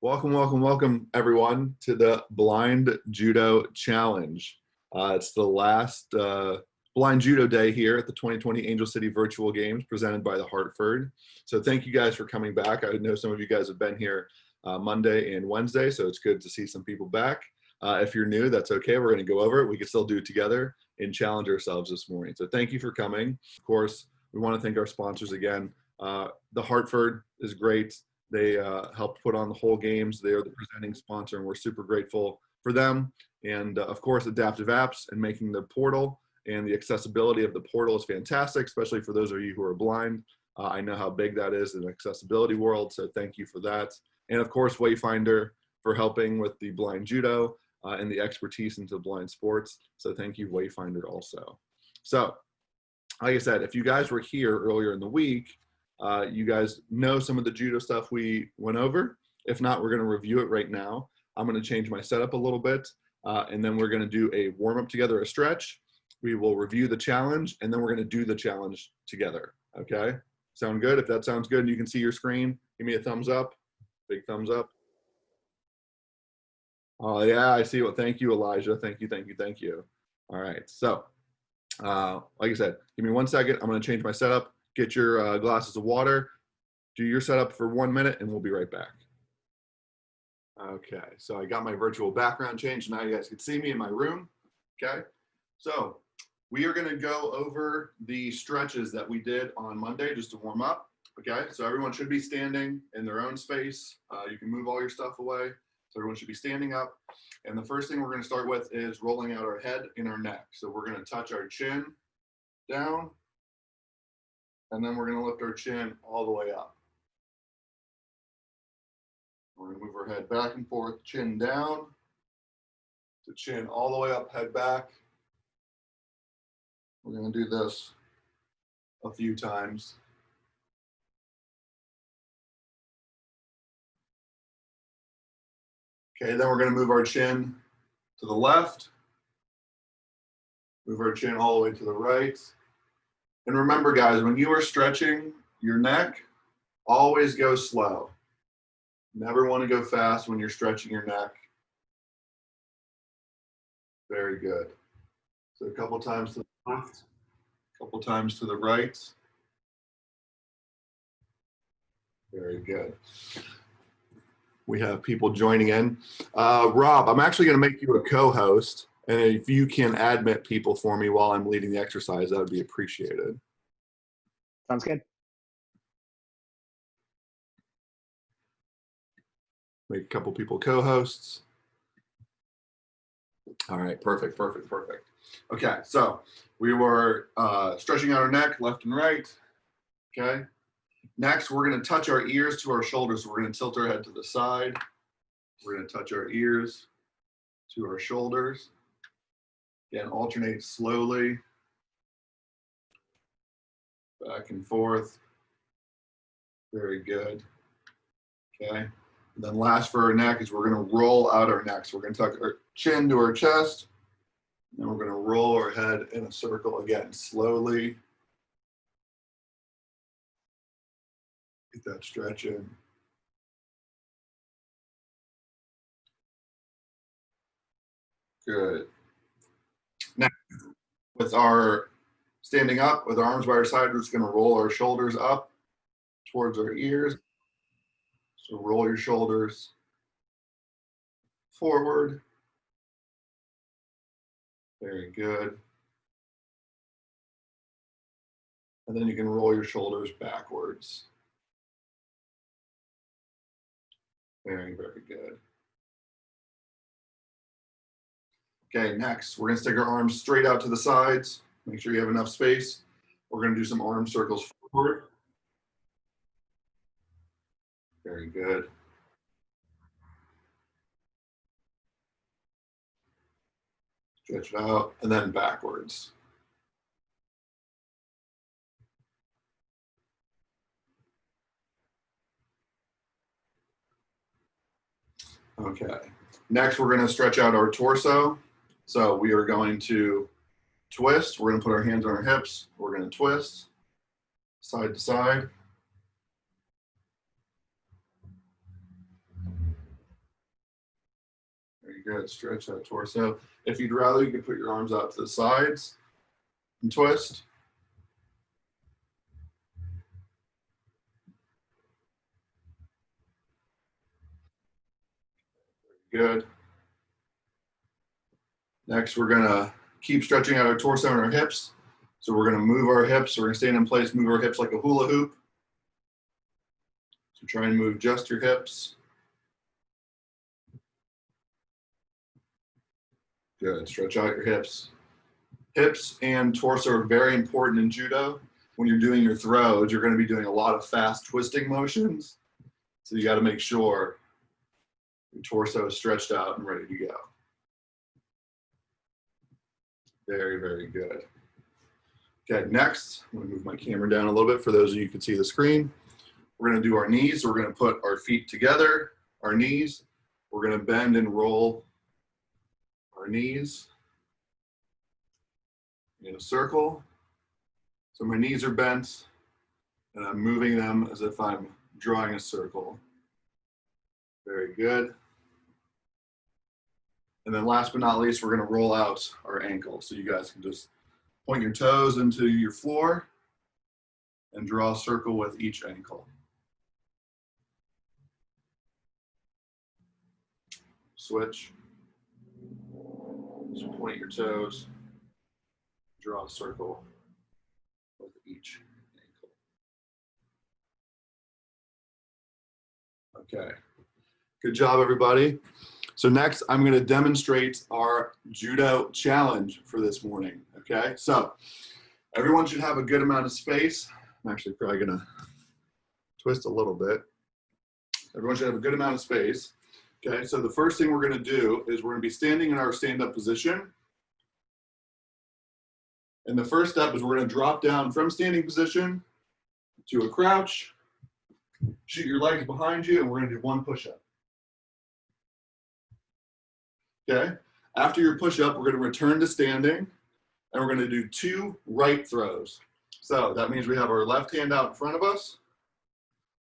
Welcome, welcome, welcome, everyone, to the Blind Judo Challenge. It's the last Blind Judo Day here at the 2020 Angel City Virtual Games presented by the Hartford. So thank you guys for coming back. I know some of you guys have been here Monday and Wednesday, so it's good to see some people back. If you're new, that's okay. We're going to go over it. We can still do it together and challenge ourselves this morning. So thank you for coming. Of course, we want to thank our sponsors again. The Hartford is great. They helped put on the whole games. They are the presenting sponsor, and we're super grateful for them. And of course, Adaptive Apps and making the portal and the accessibility of the portal is fantastic, especially for those of you who are blind. I know how big that is in the accessibility world, so thank you for that. And of course, Wayfinder for helping with the blind judo and the expertise into blind sports. So thank you, Wayfinder, also. So, like I said, if you guys were here earlier in the week, you guys know some of the judo stuff we went over. If not, we're going to review it right now. I'm going to change my setup a little bit, and then we're going to do a warm-up together, a stretch. We will review the challenge, and then we're going to do the challenge together. Okay? Sound good? If that sounds good and you can see your screen, give me a thumbs up. Big thumbs up. Oh, yeah, I see. Well, thank you, Elijah. Thank you, thank you, thank you. All right. So, like I said, give me 1 second. I'm going to change my setup. Get your glasses of water, do your setup for 1 minute, and we'll be right back. Okay, so I got my virtual background changed. Now you guys can see me in my room, okay? So we are gonna go over the stretches that we did on Monday just to warm up, okay? So everyone should be standing in their own space. You can move all your stuff away. So everyone should be standing up. And the first thing we're gonna start with is rolling out our head and our neck. So we're gonna touch our chin down, and then we're going to lift our chin all the way up. We're going to move our head back and forth, chin down, to chin all the way up, head back. We're going to do this a few times. Okay, then we're going to move our chin to the left, move our chin all the way to the right. And remember, guys, when you are stretching your neck, always go slow. Never want to go fast when you're stretching your neck. Very good. So a couple times to the left, a couple times to the right. Very good. We have people joining in. Rob, I'm actually going to make you a co-host. And if you can admit people for me while I'm leading the exercise, that would be appreciated. Sounds good. Make a couple people co-hosts. All right, perfect, perfect, perfect. Okay, so we were stretching out our neck left and right. Okay. Next, we're going to touch our ears to our shoulders. So we're going to tilt our head to the side. We're going to touch our ears to our shoulders. Again, alternate slowly, back and forth. Very good. Okay. And then last for our neck is we're going to roll out our neck. So we're going to tuck our chin to our chest. And we're going to roll our head in a circle again, slowly. Get that stretch in. Good. Now, with our standing up, with our arms by our side, we're just going to roll our shoulders up towards our ears. So roll your shoulders forward. Very good. And then you can roll your shoulders backwards. Very, very good. Okay, next, we're going to stick our arms straight out to the sides. Make sure you have enough space. We're going to do some arm circles forward. Very good. Stretch it out, and then backwards. Okay, next we're going to stretch out our torso. So we are going to twist. We're going to put our hands on our hips. We're going to twist side to side. good. Stretch that torso. If you'd rather, you can put your arms out to the sides and twist. Good. Next, we're gonna keep stretching out our torso and our hips. So we're gonna move our hips. We're gonna stand in place, move our hips like a hula hoop. So try and move just your hips. Good. Stretch out your hips. Hips and torso are very important in judo. When you're doing your throws, you're going to be doing a lot of fast twisting motions. So you got to make sure your torso is stretched out and ready to go. Very, very good. Okay, next, I'm going to move my camera down a little bit for those of you who can see the screen. We're going to do our knees. So we're going to put our feet together, our knees. We're going to bend and roll our knees in a circle. So my knees are bent and I'm moving them as if I'm drawing a circle. Very good. And then last but not least, we're going to roll out our ankles. So you guys can just point your toes into your floor and draw a circle with each ankle. Switch. So point your toes, draw a circle with each ankle. Okay, good job everybody. So next I'm going to demonstrate our judo challenge for this morning. Okay, so everyone should have a good amount of space. I'm actually probably going to twist a little bit. Everyone should have a good amount of space. Okay, so the first thing we're going to do is we're going to be standing in our stand-up position. And the first step is we're going to drop down from standing position to a crouch, shoot your legs behind you, and we're going to do one push-up. Okay, after your push-up, we're going to return to standing, and we're going to do 2 right throws. So that means we have our left hand out in front of us.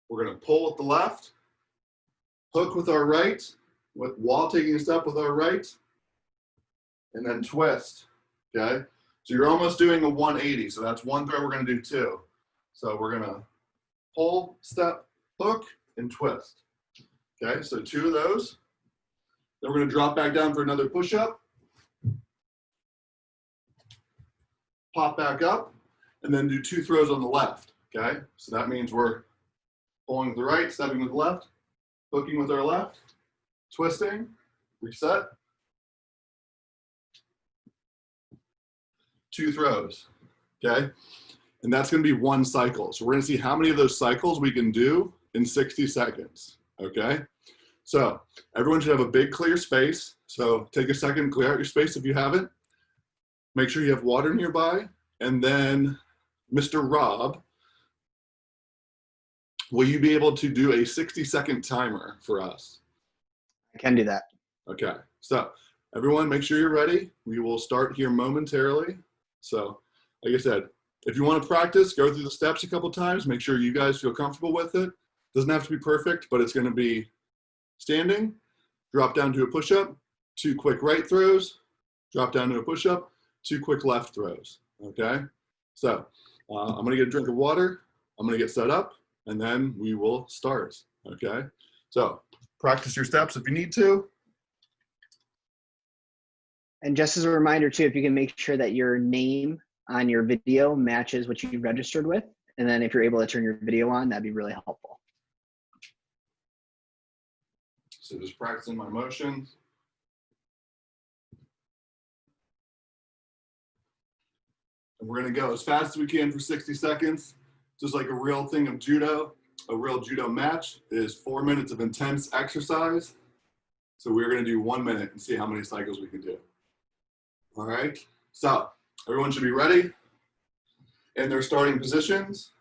We're going to pull with the left, hook with our right, while taking a step with our right, and then twist, okay? So you're almost doing a 180, so that's one throw, we're gonna do 2. So we're gonna pull, step, hook, and twist. Okay, so 2 of those. Then we're gonna drop back down for another push-up. Pop back up, and then do 2 throws on the left, okay? So that means we're pulling with the right, stepping with the left, hooking with our left, twisting, reset. 2 throws, okay? And that's gonna be 1 cycle. So we're gonna see how many of those cycles we can do in 60 seconds, okay? So everyone should have a big clear space. So take a second, clear out your space if you haven't. Make sure you have water nearby. And then Mr. Rob, will you be able to do a 60-second timer for us? I can do that. Okay, so everyone make sure you're ready. We will start here momentarily. So like I said, if you want to practice, go through the steps a couple times, make sure you guys feel comfortable with it. Doesn't have to be perfect, but it's going to be standing, drop down to a push-up, 2 quick right throws, drop down to a push-up, 2 quick left throws, okay? So I'm going to get a drink of water, I'm going to get set up, and then we will start, okay? So practice your steps if you need to. And just as a reminder too, if you can make sure that your name on your video matches what you registered with, and then if you're able to turn your video on, that'd be really helpful. So just practicing my motions. And we're gonna go as fast as we can for 60 seconds. Just like a real thing of judo, a real judo match is 4 minutes of intense exercise. So we're gonna do 1 minute and see how many cycles we can do. All right, so everyone should be ready in their starting positions.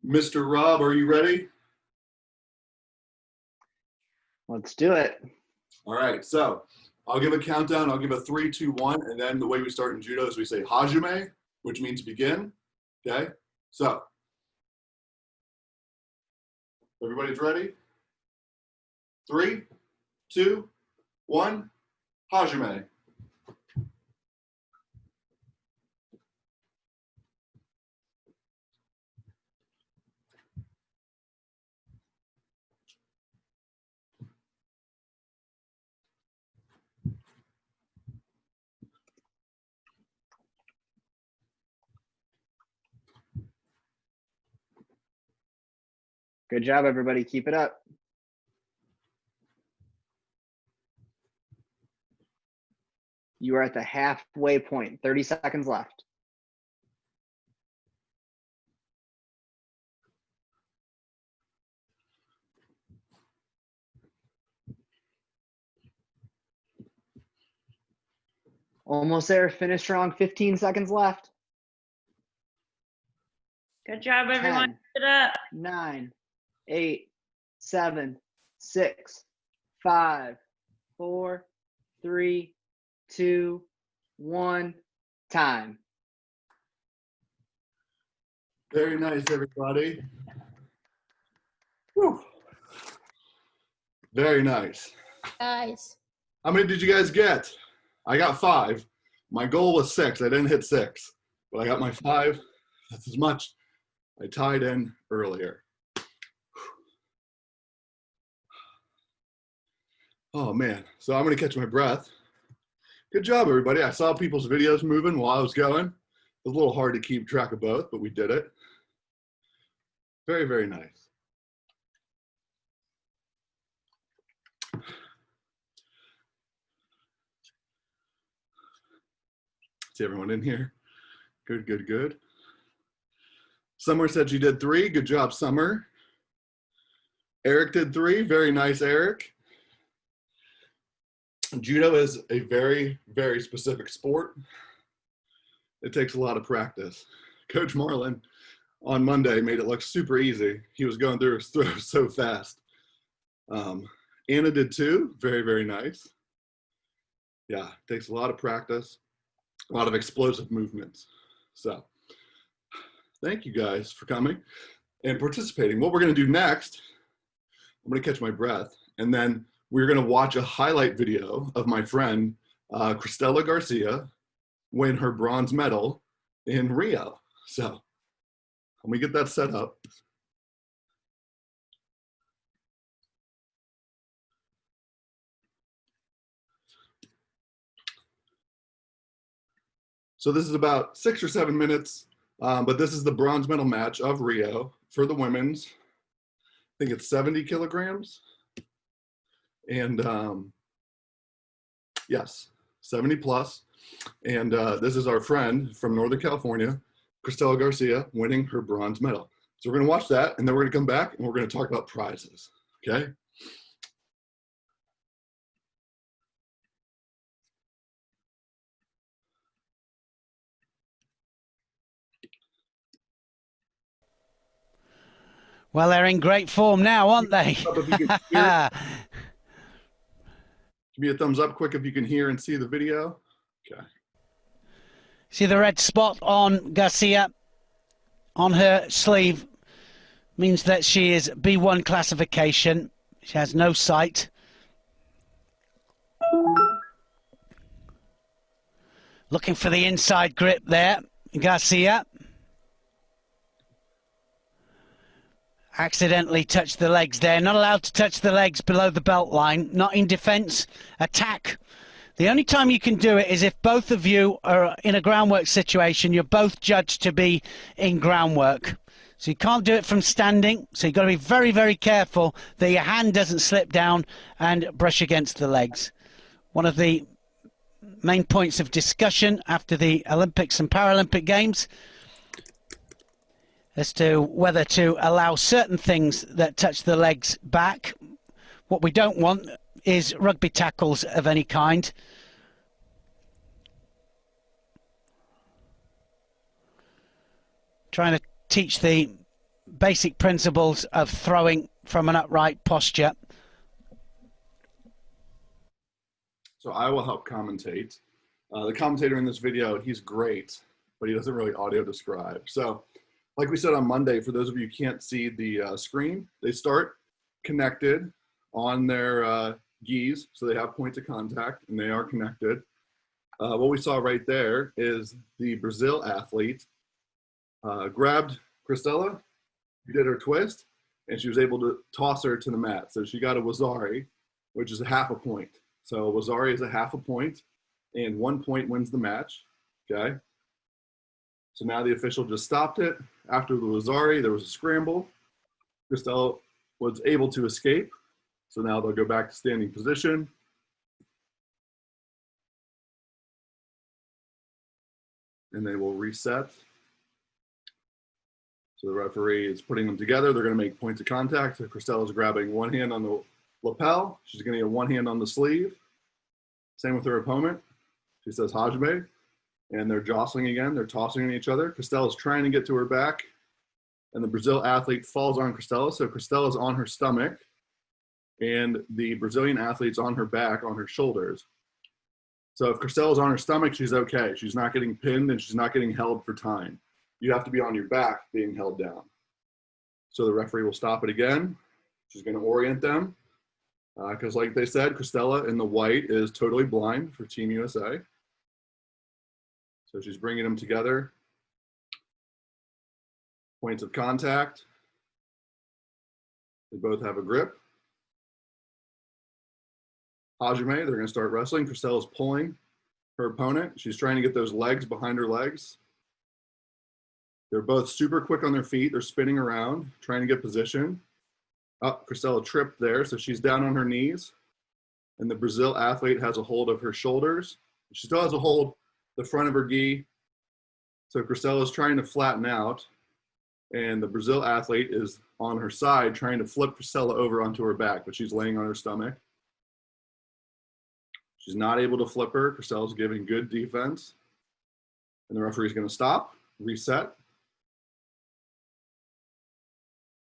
Mr. Rob, are you ready? Let's do it. All right, so I'll give a countdown. I'll give a 3, 2, 1, and then the way we start in judo is we say hajime, which means begin. Okay, so everybody's ready? 3, 2, 1. Hajime. Good job, everybody. Keep it up. You are at the halfway point. 30 seconds left. Almost there. Finish strong. 15 seconds left. Good job, everyone. 10, Keep it up. 9, 8, 7, 6, 5, 4, 3, 2, 1. Time. Very nice, everybody. Whew. Very nice. Guys. How many did you guys get? I got 5. My goal was 6. I didn't hit 6, but I got my 5. That's as much. I tied in earlier. Oh man, so I'm gonna catch my breath. Good job, everybody. I saw people's videos moving while I was going. It was a little hard to keep track of both, but we did it. Very, very nice. See everyone in here? Good, good, good. Summer said she did 3. Good job, Summer. Eric did 3. Very nice, Eric. Judo is a very, very specific sport. It takes a lot of practice. Coach Marlin on Monday made it look super easy. He was going through his throws so fast. Anna did 2. Very, very nice. Yeah, it takes a lot of practice, a lot of explosive movements. So thank you guys for coming and participating. What we're going to do next, I'm going to catch my breath, and then we're going to watch a highlight video of my friend, Cristela Garcia, win her bronze medal in Rio. So let me get that set up. So this is about 6 or 7 minutes, but this is the bronze medal match of Rio for the women's. I think it's 70 kilograms. And yes, 70 plus. And this is our friend from Northern California, Cristela Garcia, winning her bronze medal. So we're gonna watch that, and then we're gonna come back and we're gonna talk about prizes, okay? Well, they're in great form now, aren't they? Give me a thumbs up quick if you can hear and see the video. Okay. See the red spot on Garcia on her sleeve means that she is B1 classification. She has no sight. Looking for the inside grip there, Garcia. Accidentally touched the legs there. Not allowed to touch the legs below the belt line. Not in defense. Attack. The only time you can do it is if both of you are in a groundwork situation. You're both judged to be in groundwork. So you can't do it from standing. So you've got to be very, very careful that your hand doesn't slip down and brush against the legs. One of the main points of discussion after the Olympics and Paralympic Games as to whether to allow certain things that touch the legs back. What we don't want is rugby tackles of any kind. Trying to teach the basic principles of throwing from an upright posture. So I will help commentate. The commentator in this video, he's great, but he doesn't really audio describe. So like we said on Monday, for those of you who can't see the screen, they start connected on their gis, so they have points of contact and they are connected. What we saw right there is the Brazil athlete grabbed Cristela, did her twist, and she was able to toss her to the mat. So she got a Wazari, which is a half a point. So Wazari is a half a point, and 1 point wins the match, okay? So now the official just stopped it. After the Wazari, there was a scramble. Cristela was able to escape. So now they'll go back to standing position. And they will reset. So the referee is putting them together. They're going to make points of contact. So Cristela's grabbing one hand on the lapel. She's going to get one hand on the sleeve. Same with her opponent. She says Hajime. And they're jostling again. They're tossing at each other. Cristela's trying to get to her back. And the Brazil athlete falls on Cristela. So Cristela's on her stomach. And the Brazilian athlete's on her back, on her shoulders. So if Cristela's on her stomach, she's okay. She's not getting pinned and she's not getting held for time. You have to be on your back being held down. So the referee will stop it again. She's going to orient them. Because like they said, Cristela in the white is totally blind for Team USA. So she's bringing them together. Points of contact. They both have a grip. Hajime, they're going to start wrestling. Cristela's pulling her opponent. She's trying to get those legs behind her legs. They're both super quick on their feet. They're spinning around, trying to get position. Oh, Cristela tripped there, so she's down on her knees. And the Brazil athlete has a hold of her shoulders. She still has a hold the front of her gi. So Cristela is trying to flatten out. And the Brazil athlete is on her side, trying to flip Cristela over onto her back, but she's laying on her stomach. She's not able to flip her. Cristela's giving good defense. And the referee's going to stop, reset,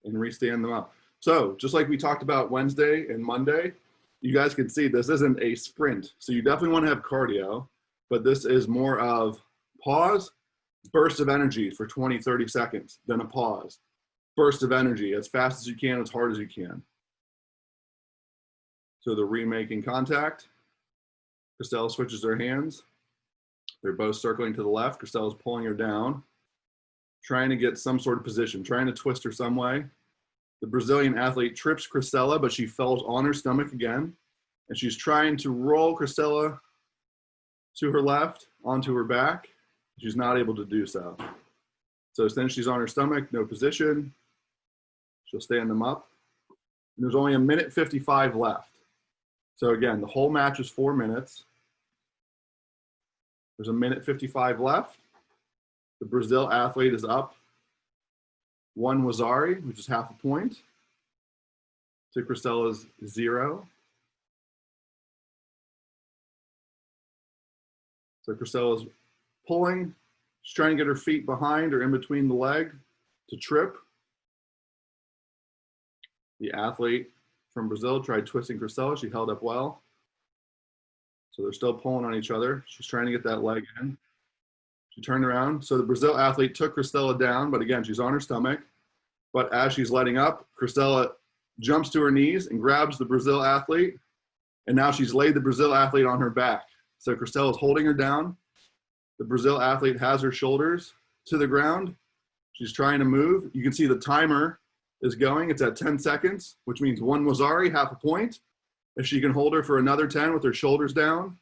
and restand them up. So just like we talked about Wednesday and Monday, you guys can see this isn't a sprint. So you definitely want to have cardio, but this is more of pause, burst of energy for 20, 30 seconds, then a pause. Burst of energy as fast as you can, as hard as you can. So they're remaking contact. Cristela switches her hands. They're both circling to the left. Cristela's pulling her down, trying to get some sort of position, trying to twist her some way. The Brazilian athlete trips Cristela, but she falls on her stomach again. And she's trying to roll Cristela to her left, onto her back. She's not able to do so. So since she's on her stomach, no position, she'll stand them up. And there's only 1:55 left. So again, the whole match is 4 minutes. There's 1:55 left. The Brazil athlete is up 1 Wazari, which is half a point, to Cristela's 0. So Cristela's pulling. She's trying to get her feet behind or in between the leg to trip. The athlete from Brazil tried twisting Cristela. She held up well. So they're still pulling on each other. She's trying to get that leg in. She turned around. So the Brazil athlete took Cristela down, but again, she's on her stomach. But as she's letting up, Cristela jumps to her knees and grabs the Brazil athlete. And now she's laid the Brazil athlete on her back. So Cristela is holding her down. The Brazil athlete has her shoulders to the ground. She's trying to move. You can see the timer is going. It's at 10 seconds, which means 1 Wazari, half a point. If she can hold her for another 10 with her shoulders down,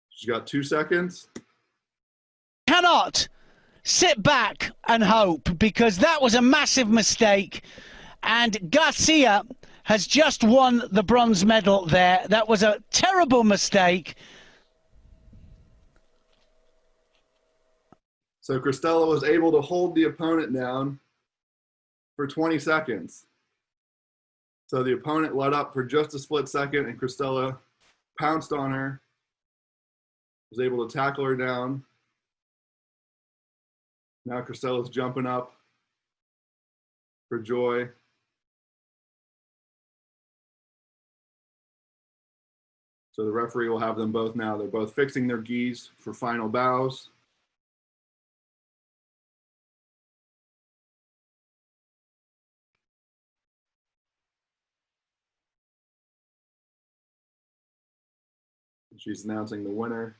she's got 2 seconds. Cannot sit back and hope, because that was a massive mistake. And Garcia has just won the bronze medal there. That was a terrible mistake. So Cristela was able to hold the opponent down for 20 seconds. So the opponent let up for just a split second, and Cristela pounced on her, was able to tackle her down. Now Cristela's jumping up for joy. So the referee will have them both now. They're both fixing their gis for final bows. She's announcing the winner.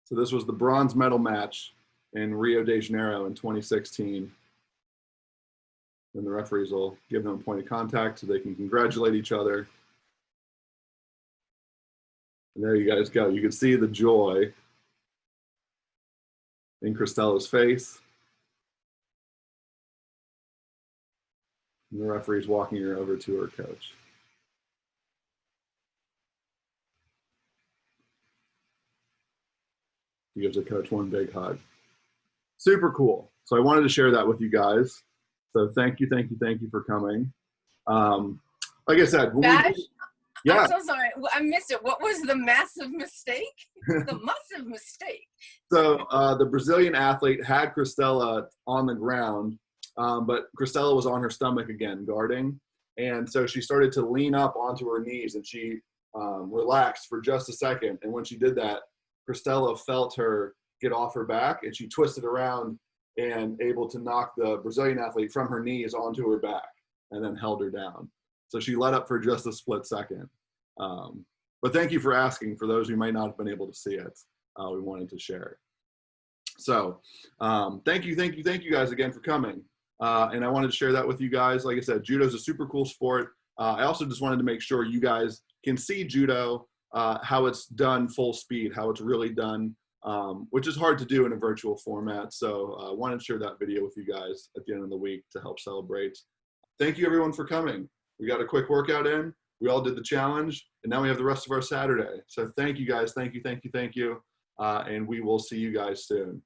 So this was the bronze medal match in Rio de Janeiro in 2016. And the referees will give them a point of contact so they can congratulate each other. And there you guys go. You can see the joy in Cristella's face. And the referee's walking her over to her coach. He gives the coach one big hug. Super cool. So I wanted to share that with you guys. So thank you for coming. Like I said, Bash, yeah. I'm so sorry. I missed it. What was the massive mistake? The massive mistake. So the Brazilian athlete had Cristela on the ground, but Cristela was on her stomach again, guarding. And so she started to lean up onto her knees, and she relaxed for just a second. And when she did that, Cristela felt her get off her back, and she twisted around and able to knock the Brazilian athlete from her knees onto her back and then held her down. So she let up for just a split second. But thank you for asking. For those who might not have been able to see it, we wanted to share it. So thank you guys again for coming. And I wanted to share that with you guys. Like I said, judo is a super cool sport. I also just wanted to make sure you guys can see judo, how it's done full speed, how it's really done, which is hard to do in a virtual format. So I wanted to share that video with you guys at the end of the week to help celebrate. Thank you everyone for coming. We got a quick workout in. We all did the challenge, and now we have the rest of our Saturday. So thank you guys. Thank you. And we will see you guys soon.